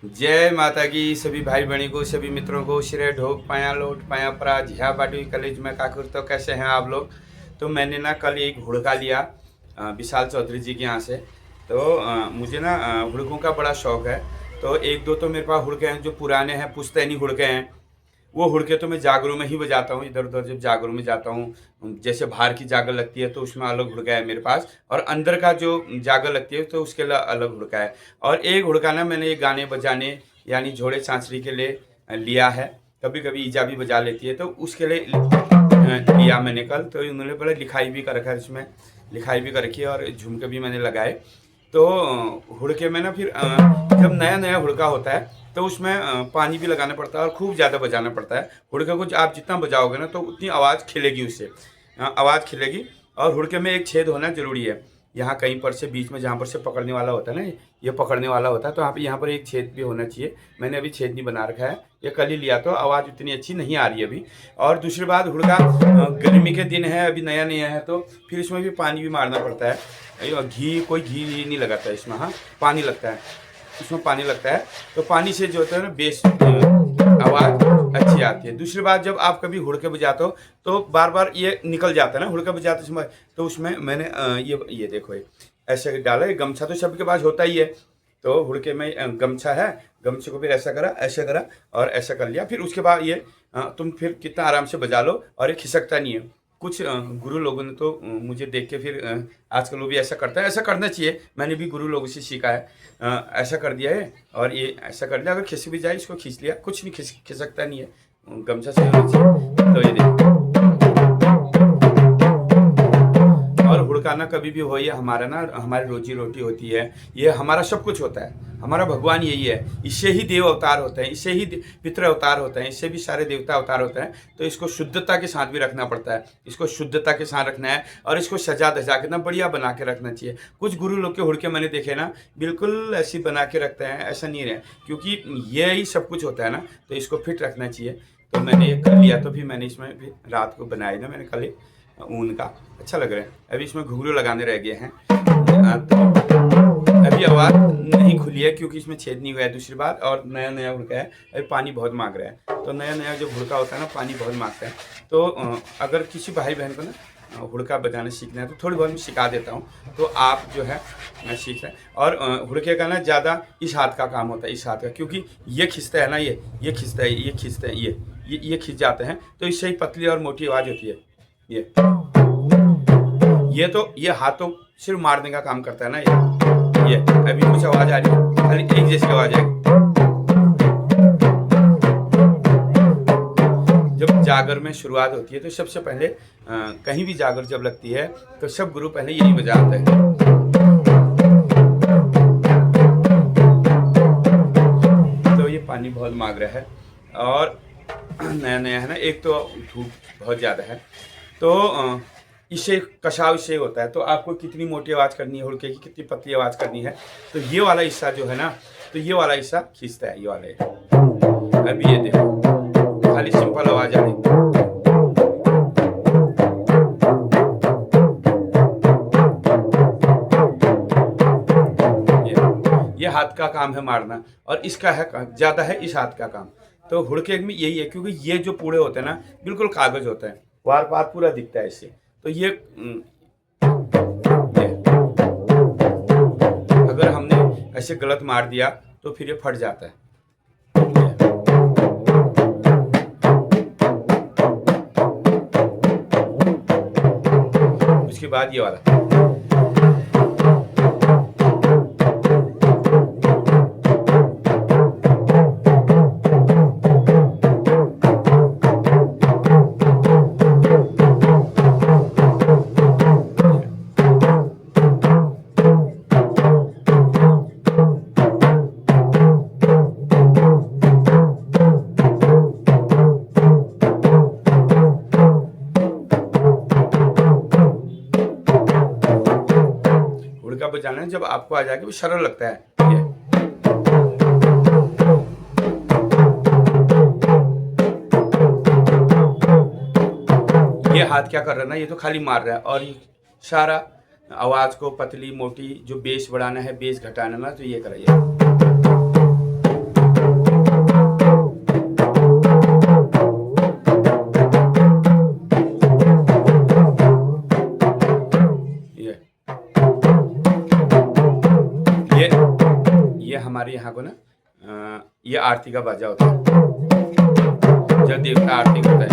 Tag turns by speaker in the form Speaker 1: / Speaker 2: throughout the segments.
Speaker 1: जय माता की सभी भाई बहनी को, सभी मित्रों को श्रेय ढोक पाया लोट पाया परा झिया बाटी कलेज में काकुर। तो कैसे हैं आप लोग। तो मैंने ना कल एक हुड़का लिया विशाल चौधरी जी के यहाँ से। तो मुझे ना हुड़कों का बड़ा शौक है। तो एक दो तो मेरे पास हुड़के हैं जो पुराने हैं, पुश्तैनी हुड़के हैं। वो हुड़के तो मैं जागरों में ही बजाता हूँ, इधर उधर जब जागरों में जाता हूँ। जैसे बाहर की जागर लगती है तो उसमें अलग हुड़का है मेरे पास, और अंदर का जो जागर लगती है तो उसके लिए अलग हुड़का है। और एक हुड़का ना मैंने ये गाने बजाने यानी झोड़े सांसरी के लिए लिया है। कभी कभी ईजा भी बजा लेती है तो उसके लिए लिया मैंने कल। तो उन्होंने बड़ा लिखाई भी कर रखा है, इसमें लिखाई भी कर रखी है और झुमके भी मैंने लगाए। तो हुड़के में ना फिर जब नया नया हुड़का होता है तो उसमें पानी भी लगाना पड़ता है और खूब ज़्यादा बजाना पड़ता है। हुड़के को आप जितना बजाओगे ना तो उतनी आवाज़ खिलेगी उससे, आवाज़ खिलेगी। और हुड़के में एक छेद होना जरूरी है, यहाँ कहीं पर से बीच में जहाँ पर से पकड़ने वाला होता है ना, ये पकड़ने वाला होता है, तो यहाँ पर एक छेद भी होना चाहिए। मैंने अभी छेद नहीं बना रखा है, ये कल ही लिया तो आवाज़ उतनी अच्छी नहीं आ रही है अभी। और दूसरी बात, हुड़का गर्मी के दिन है, अभी नया नया है तो फिर इसमें भी पानी भी मारना पड़ता है। कोई घी नहीं लगाता है इसमें, हाँ पानी लगता है, इसमें पानी लगता है। तो पानी से जो होता है ना बेस आवाज़ अच्छी आती है। दूसरी बात, जब आप कभी हुड़के बजाते हो तो बार बार ये निकल जाता है ना हुड़का बजाते समय। तो उसमें मैंने ये देखो, ये ऐसे डाला, ये गमछा तो सबके पास होता ही है। तो हुड़के में गमछा है, गमछे को फिर ऐसा करा, ऐसा करा और ऐसा कर लिया। फिर उसके बाद ये तुम फिर कितना आराम से बजा लो और ये खिसकता नहीं है। कुछ गुरु लोगों ने तो मुझे देख के फिर आजकल वो भी ऐसा करता है, ऐसा करना चाहिए। मैंने भी गुरु लोगों से सीखा है, ऐसा कर दिया है और ये ऐसा कर दिया। अगर खिसक भी जाए इसको खींच लिया, कुछ नहीं खिसकता नहीं है, गमछा से होना चाहिए। तो ये देखो, और हुड़काना कभी भी हो, ये हमारा ना हमारी रोजी रोटी होती है, ये हमारा सब कुछ होता है। हमारा भगवान यही है, इससे ही देव अवतार होते हैं, इससे ही पितृ अवतार होते हैं, इससे भी सारे देवता अवतार होते हैं। तो इसको शुद्धता के साथ भी रखना पड़ता है, इसको शुद्धता के साथ रखना है और इसको सजा धजा के ना बढ़िया बना के रखना चाहिए। कुछ गुरु लोग के हुड़के मैंने देखे ना बिल्कुल ऐसी बना के रखते हैं, ऐसा नहीं रहे, क्योंकि ये ही सब कुछ होता है ना, तो इसको फिट रखना चाहिए। तो मैंने ये कर लिया, तो फिर मैंने इसमें भी रात को बनाई ना मैंने कल ऊन का, अच्छा लग रहा है। अभी इसमें घुंघरू लगाने रह गए हैं। तो अभी आवाज़ नहीं खुली है क्योंकि इसमें छेद नहीं हुआ है, दूसरी बात। और नया नया हुड़का है, अभी पानी बहुत मांग रहा है। तो नया नया जो हुड़का होता है ना पानी बहुत मांगता है। तो अगर किसी भाई बहन को ना हुड़का बजाना सीखना है तो थोड़ी बहुत मैं सिखा देता हूँ, तो आप जो है सीख रहे हैं। और हुड़के का ना ज़्यादा इस हाथ का काम होता है, इस हाथ का, क्योंकि ये खिंचता है ना, ये खिंचता है, ये खिंचता है, ये खिंच जाते हैं, तो इससे ही पतली और मोटी आवाज़ होती है। ये हाथों सिर्फ मारने का काम करता है ना। ये अभी कुछ आवाज आ रही है, खाली एक जैसी आवाज आएगी। जब जागर में शुरुआत होती है तो सबसे पहले कहीं भी जागर जब लगती है तो सब गुरु पहले यही बजाते हैं। तो ये पानी बहुत मांग रहा है और नया नया है ना, एक तो धूप बहुत ज़्यादा है, तो इससे कसाव इससे होता है। तो आपको कितनी मोटी आवाज़ करनी है हुड़के की, कितनी पतली आवाज़ करनी है, तो ये वाला हिस्सा जो है ना, तो ये वाला हिस्सा खींचता है, ये वाला। अभी ये देखो खाली सिंपल आवाज़ आ रही। ये हाथ का काम है मारना, और इसका है ज़्यादा है इस हाथ का काम। तो हुड़के में यही है, क्योंकि ये जो पूड़े होते हैं ना बिल्कुल कागज होता है, वार पार पूरा दिखता है इससे। तो ये अगर हमने ऐसे गलत मार दिया तो फिर ये फट जाता है। उसके बाद ये वाला, हुड़का बजाना जब आपको आ जाएगा वो सरल लगता है। ये हाथ क्या कर रहा है ना, ये तो खाली मार रहा है, और ये सारा आवाज को पतली मोटी जो बेस बढ़ाना है, बेस घटाना ना, तो ये कराइए। हमारे यहाँ को ना ये आरती का बाजा होता है, जब देवता आरती होता है।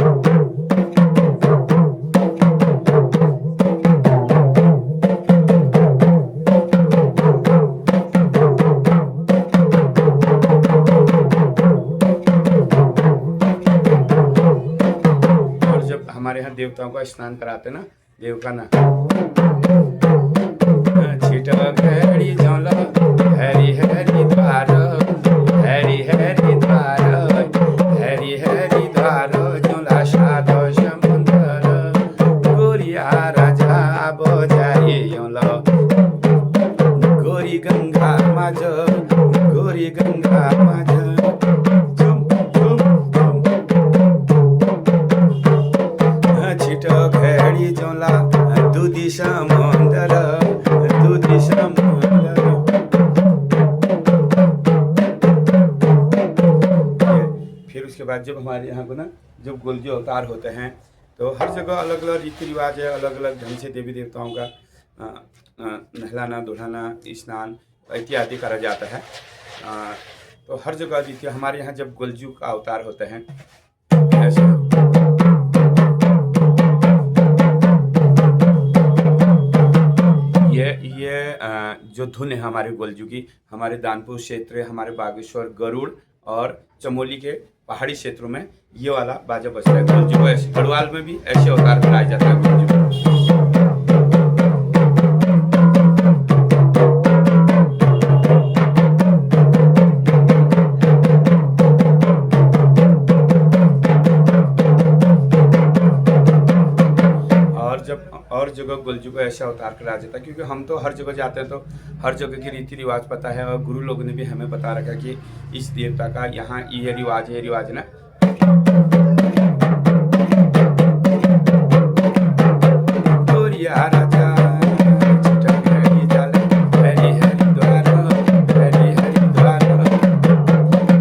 Speaker 1: और जब हमारे यहाँ देवताओं का स्नान कराते ना, देव का ना छिटक हरि जल हरि हरि द्वार हरि हरि द्वार हरि हरि द्वार जोला साध समुद्र गोरिया राजा बजाए योल गोरी गंगा माझ गोरी गंगा माझ झुम झुम झुम छिटक हरि जोला दूधी समुद्र दूधी समुद्र। फिर उसके बाद जब हमारे यहाँ को ना जब गोलजू अवतार होते हैं तो हर जगह अलग अलग रीति रिवाज है, अलग अलग ढंग से देवी देवताओं का नहलाना धुलाना स्नान इत्यादि करा जाता है। तो हर जगह रीति, हमारे यहाँ जब गोलजू का अवतार होते हैं ऐसे ये जो धुन है हमारे गोलजू की, हमारे दानपुर क्षेत्र, हमारे बागेश्वर, गरुड़ और चमोली के पहाड़ी क्षेत्रों में ये वाला बाजा बजता है गोलजू को। ऐसे गढ़वाल में भी ऐसे अवतार कराया जाता है गोलजू को। और जगह गोलजू को ऐसा अवतार कराया जाता है, क्योंकि हम तो हर जगह जाते हैं तो हर जगह की रीति रिवाज पता है, और गुरु लोगों ने भी हमें बता रखा कि इस देवता का यहाँ ये रिवाज है, रिवाज ना। गोरिया राजा हरि हरि द्वार हरि हरि द्वार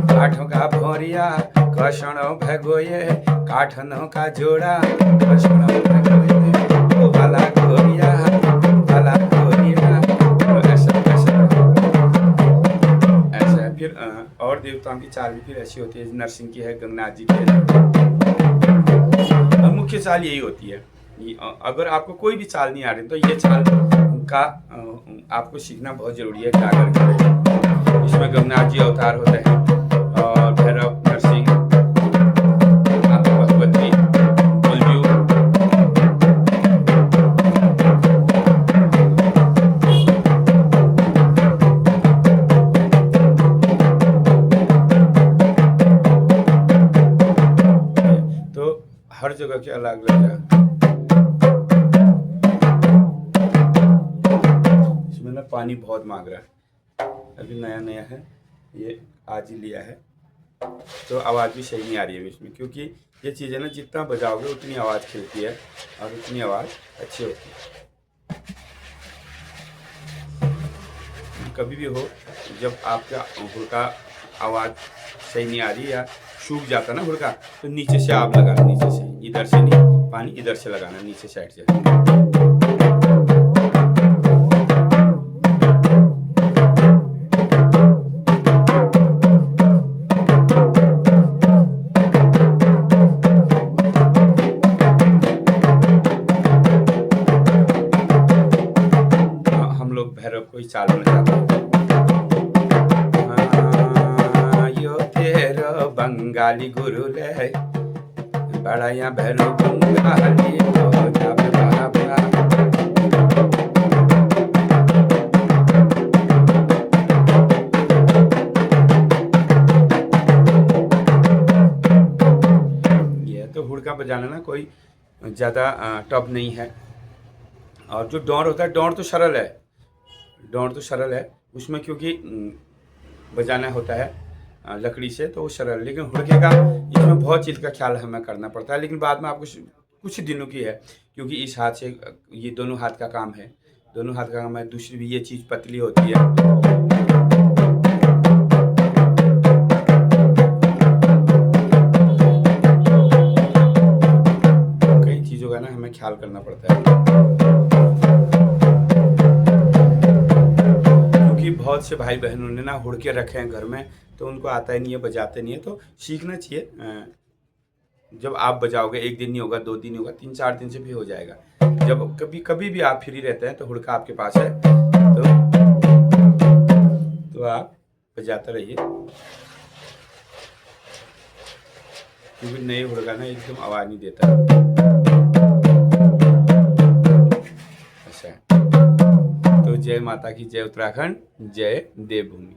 Speaker 1: काठों का भोरिया कषणों भगोये काठनों का जोड़ा कषणों भगोये वाला गोरिया ऐसा है। फिर और देवताओं की चाल भी फिर ऐसी होती है, नरसिंह की है, गंगनाथ जी की है। मुख्य चाल यही होती है। अगर आपको कोई भी चाल नहीं आ रही तो ये चाल का आपको सीखना बहुत जरूरी है। क्या करके इसमें गंगनाथ जी अवतार होते हैं और भैरव, नरसिंह, भगवती, गोलजू। हर जगह के अलग अलग है। इसमें ना पानी बहुत मांग रहा है, अभी नया नया है, ये आज ही लिया है, तो आवाज़ भी सही नहीं आ रही है इसमें, क्योंकि ये चीज़ें ना जितना बजाओगे उतनी आवाज़ खिलती है और उतनी आवाज़ अच्छी होती है। कभी भी हो जब आपका हुड़का आवाज़ सही नहीं आ रही या सूख जाता ना हुड़का, तो नीचे से आप लगाना, नीचे से, इधर से नहीं, पानी इधर से लगाना, नीचे साइड से। हम लोग भैरव को ही चाल में जाते हैं। बंगाली गुरु ले बड़ा यहाँ भैरव बंगाली हो जावे बाबा। ये तो हुड़का बजाना ना कोई ज़्यादा टफ नहीं है। और जो डौर होता है, डौर तो सरल है, डौर तो सरल है उसमें, क्योंकि बजाना होता है लकड़ी से तो वो सरल। लेकिन हुड़के का इसमें बहुत चीज़ का ख्याल हमें करना पड़ता है, लेकिन बाद में आपको कुछ दिनों की है, क्योंकि इस हाथ से ये दोनों हाथ का काम है, दोनों हाथ का काम है। दूसरी भी ये चीज़ पतली होती है। कई चीज़ों का ना हमें ख्याल करना पड़ता है, क्योंकि बहुत बहुत से भाई बहनों ने ना हुड़के रखे हैं घर में, तो उनको आता ही नहीं है, बजाते नहीं है। तो सीखना चाहिए। जब आप बजाओगे, 1 दिन नहीं होगा, 2 दिन नहीं होगा, 3-4 दिन से भी हो जाएगा। जब कभी कभी भी आप फ्री रहते हैं तो हुड़का आपके पास है तो आप बजाते रहिए, क्योंकि नए हुड़का ना एकदम आवाज़ नहीं देता। अच्छा, तो जय माता की, जय उत्तराखंड, जय देवभूमि।